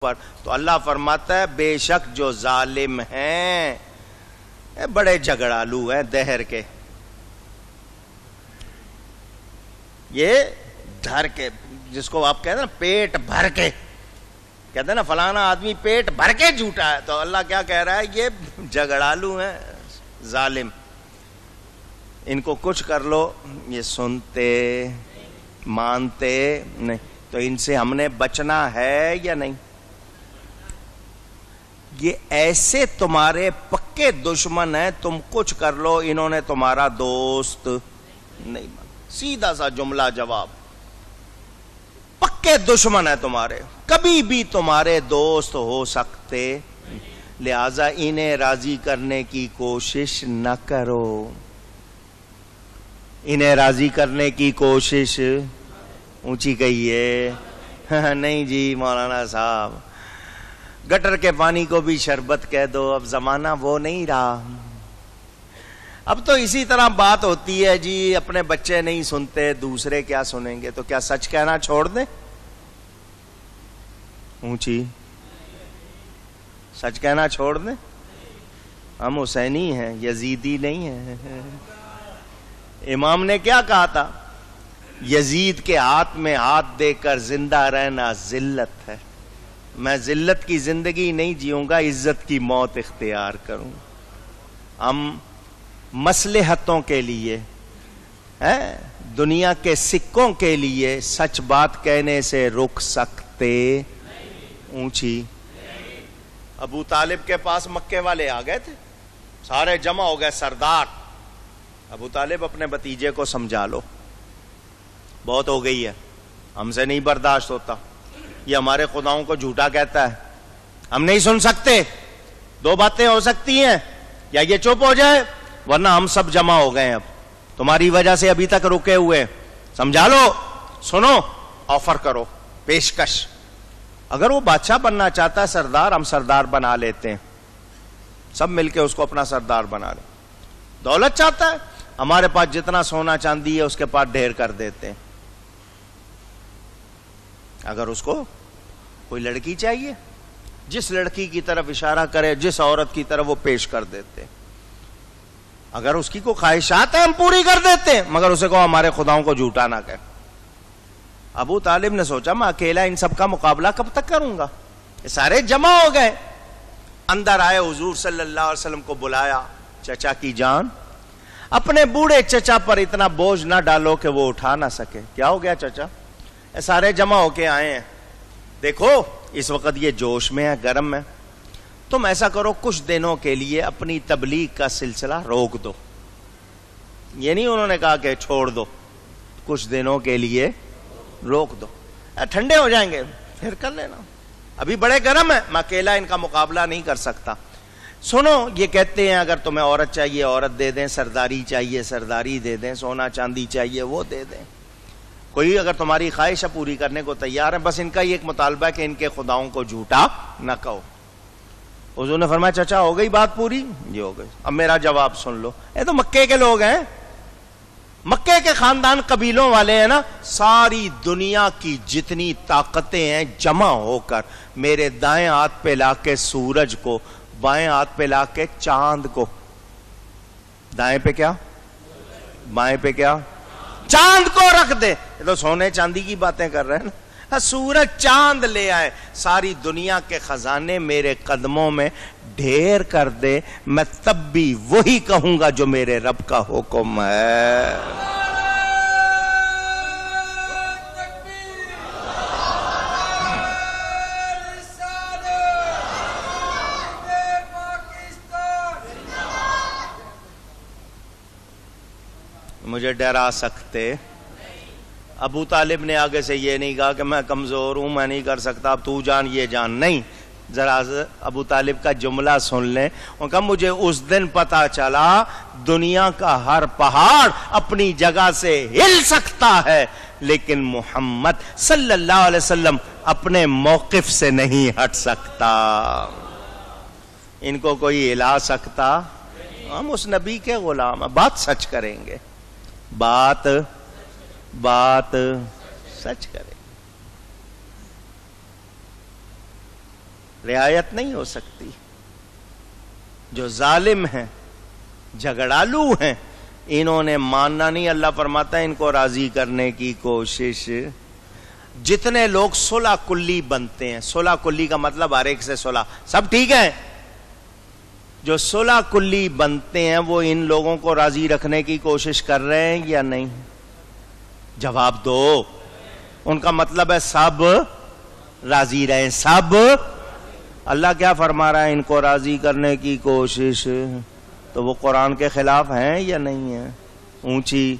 پر تو اللہ فرماتا ہے بے شک جو ظالم ہیں بڑے جھگڑالو ہیں دہر کے، یہ دھر کے، جس کو آپ کہتے ہیں نا پیٹ بھر کے، کہتے ہیں نا فلانا آدمی پیٹ بھر کے جھوٹا ہے، تو اللہ کیا کہہ رہا ہے یہ جھگڑالو ہیں ظالم، ان کو کچھ کر لو یہ سنتے مانتے نہیں، تو ان سے ہم نے بچنا ہے یا نہیں؟ یہ ایسے تمہارے پکے دشمن ہیں، تم کچھ کر لو انہوں نے تمہارا دوست نہیں بنا۔ سیدھا سا جملہ جواب، پکے دشمن ہیں تمہارے، کبھی بھی تمہارے دوست ہو سکتے، لہذا انہیں راضی کرنے کی کوشش نہ کرو، انہیں راضی کرنے کی کوشش اونچی کہیے نہیں جی مولانا صاحب، گٹر کے پانی کو بھی شربت کہہ دو، اب زمانہ وہ نہیں رہا، اب تو اسی طرح بات ہوتی ہے جی اپنے بچے نہیں سنتے دوسرے کیا سنیں گے، تو کیا سچ کہنا چھوڑ دیں؟ اونچی سچ کہنا چھوڑ دیں؟ ہم حسینی ہیں یزیدی نہیں ہیں۔ امام نے کیا کہا تھا؟ یزید کے ہاتھ میں ہاتھ دے کر زندہ رہنا ذلت ہے، میں ذلت کی زندگی نہیں جیوں گا، عزت کی موت اختیار کروں۔ ہم مصلحتوں کے لیے دنیا کے سکوں کے لیے سچ بات کہنے سے رک سکتے؟ اونچی ابو طالب کے پاس مکے والے آ گئے تھے، سارے جمع ہو گئے، سردار ابو طالب اپنے بھتیجے کو سمجھا لو، بہت ہو گئی ہے، ہم سے نہیں برداشت ہوتا، یہ ہمارے خداؤں کو جھوٹا کہتا ہے، ہم نہیں سن سکتے، دو باتیں ہو سکتی ہیں، یا یہ چپ ہو جائے ورنہ ہم سب جمع ہو گئے ہیں، اب تمہاری وجہ سے ابھی تک رکے ہوئے، سمجھا لو، سنو، آفر کرو، پیشکش۔ اگر وہ بادشاہ بننا چاہتا ہے سردار، ہم سردار بنا لیتے ہیں، سب مل کے اس کو اپنا سردار بنا لیں۔ دولت چاہتا ہے، ہمارے پاس جتنا سونا چاندی ہے اس کے پاس ڈھیر کر دیتے ہیں۔ اگر اس کو کوئی لڑکی چاہیے، جس لڑکی کی طرف اشارہ کرے، جس عورت کی طرف وہ پیش کر دیتے، اگر اس کی کوئی خواہشات ہیں ہم پوری کر دیتے ہیں، مگر اسے کو ہمارے خداؤں کو جھوٹا نہ کہے۔ ابو طالب نے سوچا میں اکیلا ان سب کا مقابلہ کب تک کروں گا، یہ سارے جمع ہو گئے، اندر آئے، حضور صلی اللہ علیہ وسلم کو بلایا، چچا کی جان اپنے بوڑھے چچا پر اتنا بوجھ نہ ڈالو کہ وہ اٹھا نہ سکے۔ کیا ہو گیا چچا؟ سارے جمع ہو کے آئے ہیں، دیکھو اس وقت یہ جوش میں ہے، گرم ہے، تم ایسا کرو کچھ دنوں کے لیے اپنی تبلیغ کا سلسلہ روک دو، یہ نہیں انہوں نے کہا کہ چھوڑ دو، کچھ دنوں کے لیے روک دو، ٹھنڈے ہو جائیں گے پھر کر لینا، ابھی بڑے گرم ہے، میں اکیلا ان کا مقابلہ نہیں کر سکتا۔ سنو، یہ کہتے ہیں اگر تمہیں عورت چاہیے عورت دے دیں، سرداری چاہیے سرداری دے دیں، سونا چاندی چاہیے وہ دے دیں، کوئی اگر تمہاری خواہش پوری کرنے کو تیار ہے، بس ان کا یہ ایک مطالبہ ہے کہ ان کے خداؤں کو جھوٹا نہ کہو۔ حضور نے فرمایا چچا ہو گئی بات پوری؟ یہ ہو گئی، اب میرا جواب سن لو، یہ تو مکے کے لوگ ہیں، مکے کے خاندان قبیلوں والے ہیں نا، ساری دنیا کی جتنی طاقتیں ہیں جمع ہو کر میرے دائیں ہاتھ پہ لا کے سورج کو، بائیں ہاتھ پہ لا کے چاند کو، دائیں پہ کیا بائیں پہ کیا چاند کو رکھ دے، یہ تو سونے چاندی کی باتیں کر رہے ہیں نا، سورج چاند لے آئے، ساری دنیا کے خزانے میرے قدموں میں ڈھیر کر دے، میں تب بھی وہی کہوں گا جو میرے رب کا حکم ہے۔ مجھے ڈرا سکتے؟ ابو طالب نے آگے سے یہ نہیں کہا کہ میں کمزور ہوں میں نہیں کر سکتا، اب تو جان یہ جان، نہیں، ذرا ابو طالب کا جملہ سن لیں، ان کا مجھے اس دن پتا چلا دنیا کا ہر پہاڑ اپنی جگہ سے ہل سکتا ہے لیکن محمد صلی اللہ علیہ وسلم اپنے موقف سے نہیں ہٹ سکتا، ان کو کوئی ہلا سکتا؟ ہم اس نبی کے غلام ہیں، بات سچ کریں گے، بات سچ کرے۔ رعایت نہیں ہو سکتی. جو ظالم ہیں، جھگڑالو ہیں، انہوں نے ماننا نہیں. اللہ فرماتا ہے ان کو راضی کرنے کی کوشش. جتنے لوگ صلح کلی بنتے ہیں، صلح کلی کا مطلب ہر ایک سے صلح، سب ٹھیک ہے، جو صلح کلی بنتے ہیں وہ ان لوگوں کو راضی رکھنے کی کوشش کر رہے ہیں یا نہیں؟ جواب دو. ان کا مطلب ہے سب راضی رہیں، سب. اللہ کیا فرما رہا ہے؟ ان کو راضی کرنے کی کوشش. تو وہ قرآن کے خلاف ہیں یا نہیں ہیں؟ اونچی.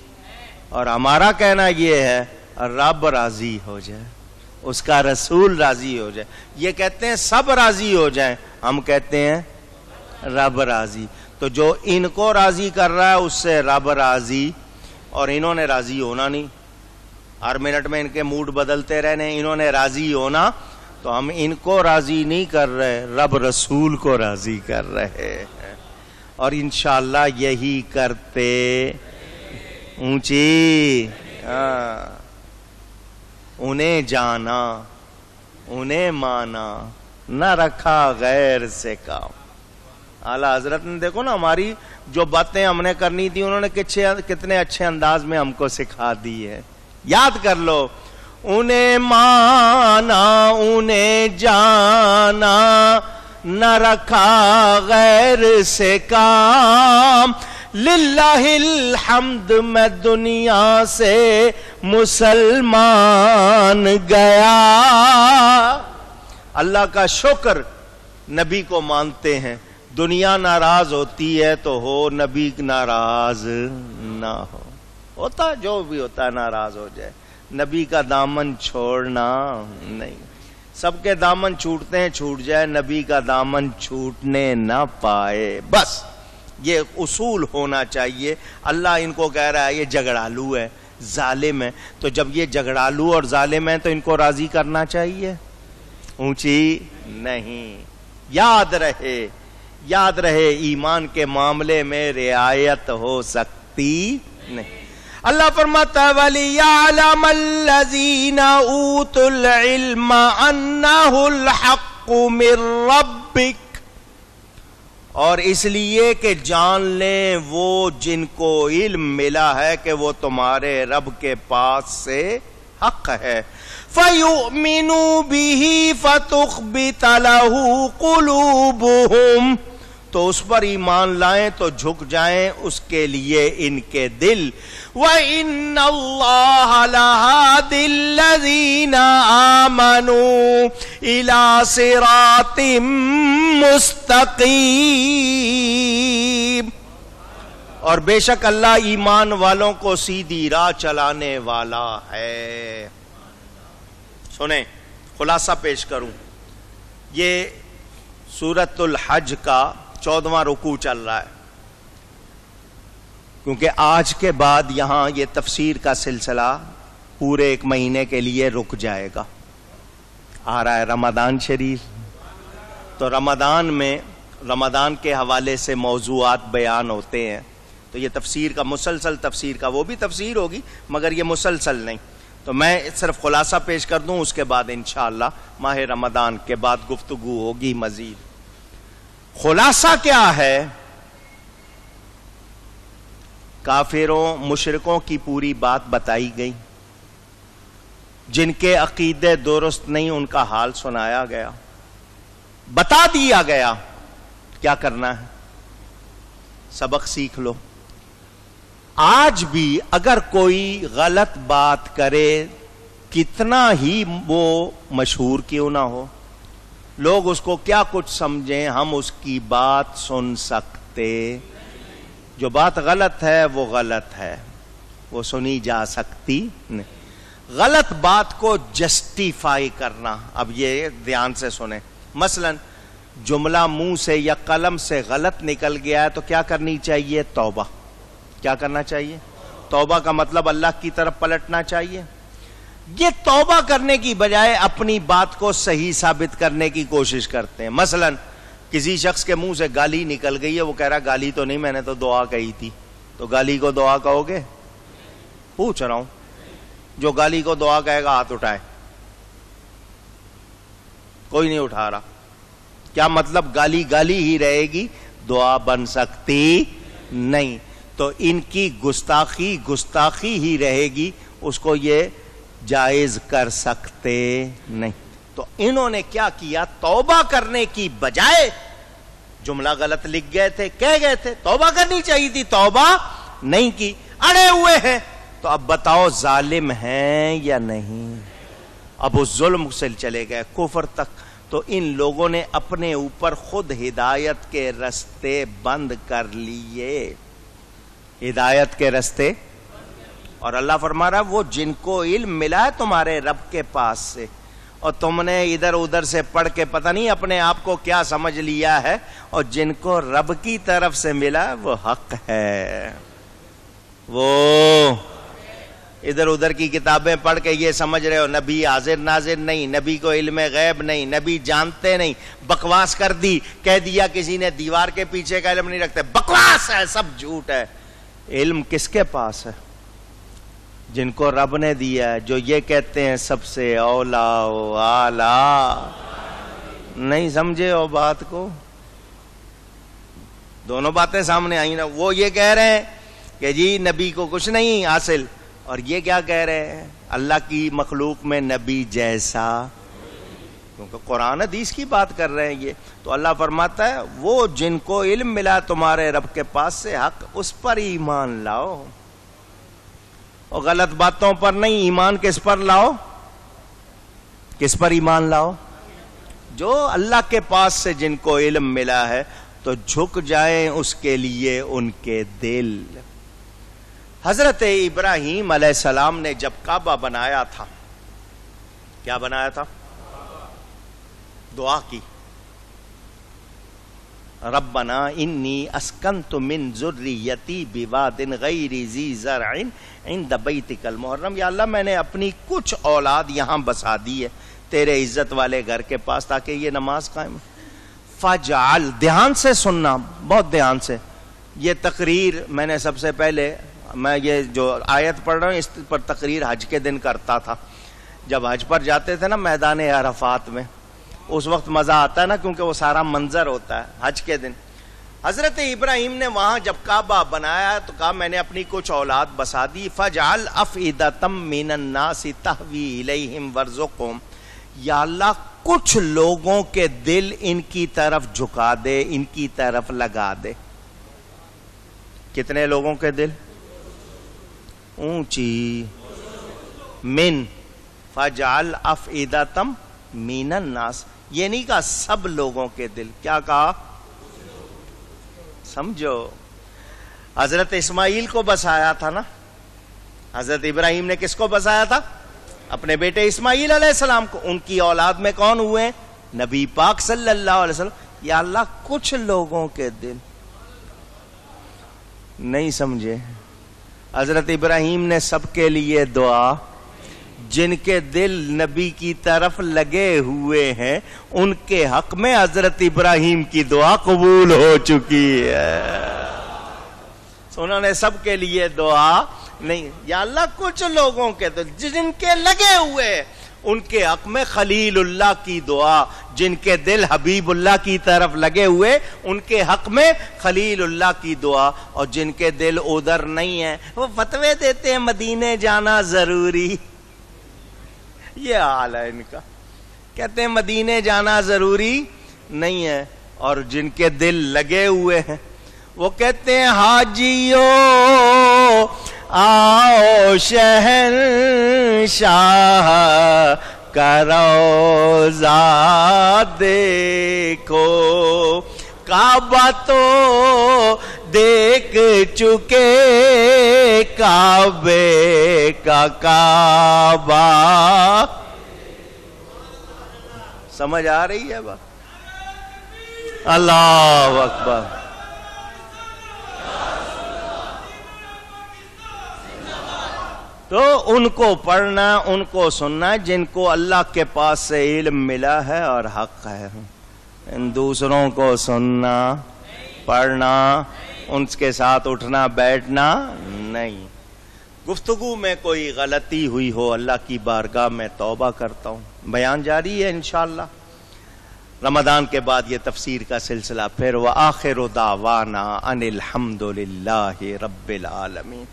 اور ہمارا کہنا یہ ہے رب راضی ہو جائے، اس کا رسول راضی ہو جائے. یہ کہتے ہیں سب راضی ہو جائیں، ہم کہتے ہیں رب راضی. تو جو ان کو راضی کر رہا ہے اس سے رب راضی، اور انہوں نے راضی ہونا نہیں. ہر منٹ میں ان کے موڈ بدلتے رہنے. انہوں نے راضی ہونا، تو ہم ان کو راضی نہیں کر رہے، رب رسول کو راضی کر رہے ہیں. اور انشاءاللہ یہی کرتے. اونچی. انہیں جانا، انہیں مانا، نہ رکھا غیر سے کام. اعلیٰ حضرت نے دیکھو نا ہماری جو باتیں ہم نے کرنی تھی انہوں نے کتنے اچھے انداز میں ہم کو سکھا دی ہے. یاد کر لو. انہیں مانا، انہیں جانا، نہ رکھا غیر سے کام. للہ الحمد میں دنیا سے مسلمان گیا. اللہ کا شکر، نبی کو مانتے ہیں. دنیا ناراض ہوتی ہے تو ہو، نبی ناراض نہ ہو. ہوتا جو بھی ہوتا ہے ناراض ہو جائے، نبی کا دامن چھوڑنا نہیں. سب کے دامن چھوٹتے ہیں، چھوٹ جائے، نبی کا دامن چھوٹنے نہ پائے. بس یہ اصول ہونا چاہیے. اللہ ان کو کہہ رہا ہے یہ جھگڑالو ہے، ظالم ہے. تو جب یہ جھگڑالو اور ظالم ہے تو ان کو راضی کرنا چاہیے. اونچی نہیں. یاد رہے، یاد رہے، ایمان کے معاملے میں رعایت ہو سکتی نہیں. اللہ فرماتا ہے وَلِيَعْلَمَ الَّذِينَ أُوتُوا الْعِلْمَ أَنَّهُ الْحَقُّ مِنْ رَبِّكَ، اور اس لیے کہ جان لیں وہ جن کو علم ملا ہے کہ وہ تمہارے رب کے پاس سے حق ہے. فَيُؤْمِنُوا بِهِ فَتُخْبِتَ لَهُ قُلُوبُهُمْ، تو اس پر ایمان لائیں تو جھک جائیں اس کے لیے ان کے دل. وَإِنَّ اللَّهَ لَهَادِ الَّذِينَ آمَنُوا إِلَى صِرَاطٍ مُسْتَقِيمٍ، اور بے شک اللہ ایمان والوں کو سیدھی راہ چلانے والا ہے. سنیں، خلاصہ پیش کروں. یہ سورۃ الحج کا 14واں رکوع چل رہا ہے، کیونکہ آج کے بعد یہاں یہ تفسیر کا سلسلہ پورے 1 مہینے کے لیے رک جائے گا. آ رہا ہے رمضان شریف، تو رمضان میں رمضان کے حوالے سے موضوعات بیان ہوتے ہیں. تو یہ تفسیر کا مسلسل، تفسیر کا وہ بھی تفسیر ہوگی مگر یہ مسلسل نہیں. تو میں صرف خلاصہ پیش کر دوں، اس کے بعد انشاءاللہ ماہ رمضان کے بعد گفتگو ہوگی مزید. خلاصہ کیا ہے؟ کافروں مشرکوں کی پوری بات بتائی گئی. جن کے عقیدے درست نہیں ان کا حال سنایا گیا، بتا دیا گیا کیا کرنا ہے. سبق سیکھ لو. آج بھی اگر کوئی غلط بات کرے، کتنا ہی وہ مشہور کیوں نہ ہو، لوگ اس کو کیا کچھ سمجھیں، ہم اس کی بات سن سکتے. جو بات غلط ہے وہ غلط ہے، وہ سنی جا سکتی نہیں. غلط بات کو جسٹیفائی کرنا، اب یہ دھیان سے سنیں. مثلا جملہ منہ سے یا قلم سے غلط نکل گیا ہے تو کیا کرنی چاہیے؟ توبہ. کیا کرنا چاہیے؟ توبہ کا مطلب اللہ کی طرف پلٹنا چاہیے. یہ توبہ کرنے کی بجائے اپنی بات کو صحیح ثابت کرنے کی کوشش کرتے ہیں. مثلا کسی شخص کے منہ سے گالی نکل گئی ہے، وہ کہہ رہا گالی تو نہیں، میں نے تو دعا کہی تھی. تو گالی کو دعا کہو گے؟ پوچھ رہا ہوں. جو گالی کو دعا کہے گا ہاتھ اٹھائے. کوئی نہیں اٹھا رہا. کیا مطلب گالی گالی ہی رہے گی، دعا بن سکتی نہیں. تو ان کی گستاخی گستاخی ہی رہے گی، اس کو یہ جائز کر سکتے نہیں. تو انہوں نے کیا کیا، توبہ کرنے کی بجائے، جملہ غلط لکھ گئے تھے، کہہ گئے تھے توبہ کرنی چاہیے تھی، توبہ نہیں کی، اڑے ہوئے ہیں. تو اب بتاؤ ظالم ہیں یا نہیں؟ اب اس ظلم سے چلے گئے کفر تک. تو ان لوگوں نے اپنے اوپر خود ہدایت کے رستے بند کر لیے، ہدایت کے رستے. اور اللہ فرما رہا ہے وہ جن کو علم ملا ہے تمہارے رب کے پاس سے، اور تم نے ادھر ادھر سے پڑھ کے پتہ نہیں اپنے آپ کو کیا سمجھ لیا ہے، اور جن کو رب کی طرف سے ملا وہ حق ہے. وہ ادھر ادھر کی کتابیں پڑھ کے یہ سمجھ رہے ہو نبی حاضر ناظر نہیں، نبی کو علم غیب نہیں، نبی جانتے نہیں، بکواس کر دی، کہہ دیا کسی نے دیوار کے پیچھے کا علم نہیں رکھتے، بکواس ہے، سب جھوٹ ہے. علم کس کے پاس ہے؟ جن کو رب نے دیا ہے، جو یہ کہتے ہیں سب سے اولا و اعلیٰ. نہیں سمجھے ہو بات کو؟ دونوں باتیں سامنے آئی نا. وہ یہ کہہ رہے ہیں کہ جی نبی کو کچھ نہیں حاصل، اور یہ کیا کہہ رہے ہیں، اللہ کی مخلوق میں نبی جیسا، کیونکہ قرآن حدیث کی بات کر رہے ہیں یہ. تو اللہ فرماتا ہے وہ جن کو علم ملا تمہارے رب کے پاس سے حق، اس پر ایمان لاؤ، اور غلط باتوں پر نہیں. ایمان کس پر لاؤ؟ کس پر ایمان لاؤ؟ جو اللہ کے پاس سے جن کو علم ملا ہے تو جھک جائیں اس کے لیے ان کے دل. حضرت ابراہیم علیہ السلام نے جب کعبہ بنایا تھا، کیا بنایا تھا؟ دعا کی، ربنا انی اسکنت من ذریتی بواد غیر ذی زرع عند بیتک المحرم. یا اللہ میں نے اپنی کچھ اولاد یہاں بسا دی ہے تیرے عزت والے گھر کے پاس تاکہ یہ نماز قائم. فجعل، دھیان سے سننا، بہت دھیان سے. یہ تقریر میں نے سب سے پہلے، میں یہ جو آیت پڑھ رہا ہوں اس پر تقریر حج کے دن کرتا تھا. جب حج پر جاتے تھے نا میدان عرفات میں، اس وقت مزہ آتا ہے نا، کیونکہ وہ سارا منظر ہوتا ہے حج کے دن. حضرت ابراہیم نے وہاں جب کعبہ بنایا تو کہا میں نے اپنی کچھ اولاد بسا دی. فجعل افئدۃ من الناس تہوی الیہم وارزقہم. یا اللہ کچھ لوگوں کے دل ان کی طرف جھکا دے، ان کی طرف لگا دے. کتنے لوگوں کے دل؟ اونچی. من، فجعل افئدۃ من الناس، یہ نہیں کہا سب لوگوں کے دل. کیا کہا؟ سمجھو. حضرت اسماعیل کو بسایا تھا نا، حضرت ابراہیم نے کس کو بسایا تھا؟ اپنے بیٹے اسماعیل علیہ السلام کو. ان کی اولاد میں کون ہوئے؟ نبی پاک صلی اللہ علیہ وسلم. یا اللہ کچھ لوگوں کے دل. نہیں سمجھے؟ حضرت ابراہیم نے سب کے لیے دعا، جن کے دل نبی کی طرف لگے ہوئے ہیں ان کے حق میں حضرت ابراہیم کی دعا قبول ہو چکی ہے. انہوں نے سب کے لیے دعا نہیں. یا اللہ کچھ لوگوں کے دل جن کے لگے ہوئے ان کے حق میں خلیل اللہ کی دعا. جن کے دل حبیب اللہ کی طرف لگے ہوئے ان کے حق میں خلیل اللہ کی دعا. اور جن کے دل ادھر نہیں ہیں وہ فتوے دیتے ہیں مدینے جانا ضروری. یہ حال ہے ان کا، کہتے ہیں مدینے جانا ضروری نہیں ہے. اور جن کے دل لگے ہوئے ہیں وہ کہتے ہیں حاجیو آؤ شہر شاہ کا روضہ دیکھو، کعبہ تو دیکھ چکے کعبے کا کعبہ. سمجھ آ رہی ہے بات؟ اللہ اکبر. تو ان کو پڑھنا، ان کو سننا جن کو اللہ کے پاس سے علم ملا ہے اور حق ہے. ان دوسروں کو سننا، پڑھنا، ان کے ساتھ اٹھنا بیٹھنا نہیں. گفتگو میں کوئی غلطی ہوئی ہو اللہ کی بارگاہ میں توبہ کرتا ہوں. بیان جاری ہے انشاءاللہ. رمضان کے بعد یہ تفسیر کا سلسلہ پھر وآخر دعوانا ان الحمد للہ رب العالمین.